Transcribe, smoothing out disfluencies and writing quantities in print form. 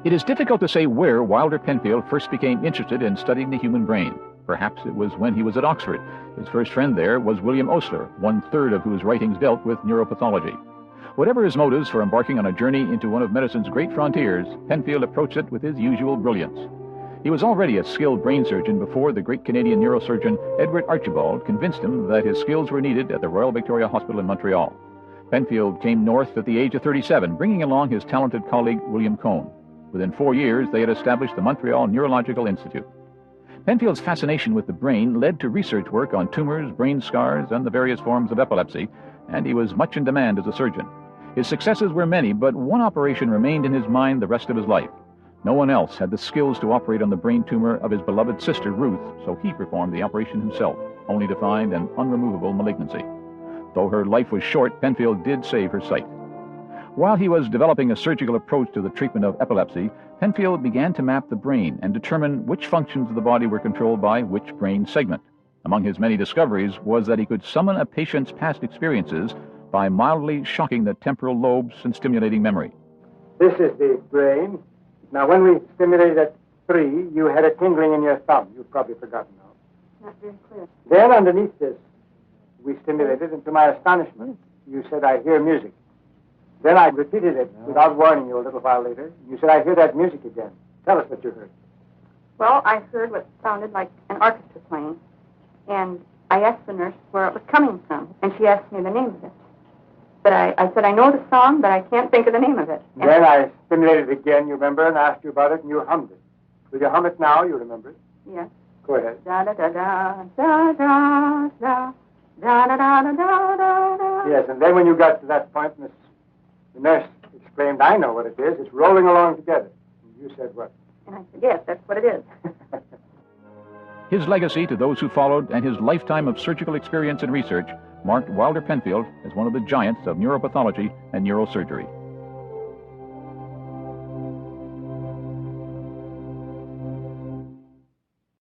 It is difficult to say where Wilder Penfield first became interested in studying the human brain. Perhaps it was when he was at Oxford. His first friend there was William Osler, one-third of whose writings dealt with neuropathology. Whatever his motives for embarking on a journey into one of medicine's great frontiers, Penfield approached it with his usual brilliance. He was already a skilled brain surgeon before the great Canadian neurosurgeon Edward Archibald convinced him that his skills were needed at the Royal Victoria Hospital in Montreal. Penfield came north at the age of 37, bringing along his talented colleague William Cohn. Within 4 years, they had established the Montreal Neurological Institute. Penfield's fascination with the brain led to research work on tumors, brain scars, and the various forms of epilepsy, and he was much in demand as a surgeon. His successes were many, but one operation remained in his mind the rest of his life. No one else had the skills to operate on the brain tumor of his beloved sister, Ruth, so he performed the operation himself, only to find an unremovable malignancy. Though her life was short, Penfield did save her sight. While he was developing a surgical approach to the treatment of epilepsy, Penfield began to map the brain and determine which functions of the body were controlled by which brain segment. Among his many discoveries was that he could summon a patient's past experiences by mildly shocking the temporal lobes and stimulating memory. This is the brain. Now, when we stimulated at 3, you had a tingling in your thumb. You've probably forgotten now. Not very clear. Then underneath this, we stimulated, and to my astonishment, you said, "I hear music." Then I repeated it without warning you a little while later. You said, "I hear that music again." Tell us what you heard. Well, I heard what sounded like an orchestra playing, and I asked the nurse where it was coming from, and she asked me the name of it. But I said, "I know the song, but I can't think of the name of it." And then I stimulated it again, you remember, and asked you about it, and you hummed it. Will you hum it now? You remember it? Yes. Go ahead. Da da da da da da da da da da da da da. Yes, and then when you got to that point, the nurse exclaimed, "I know what it is. It's rolling along together." And you said what? And I said, "Yes, that's what it is." His legacy to those who followed and his lifetime of surgical experience and research marked Wilder Penfield as one of the giants of neuropathology and neurosurgery.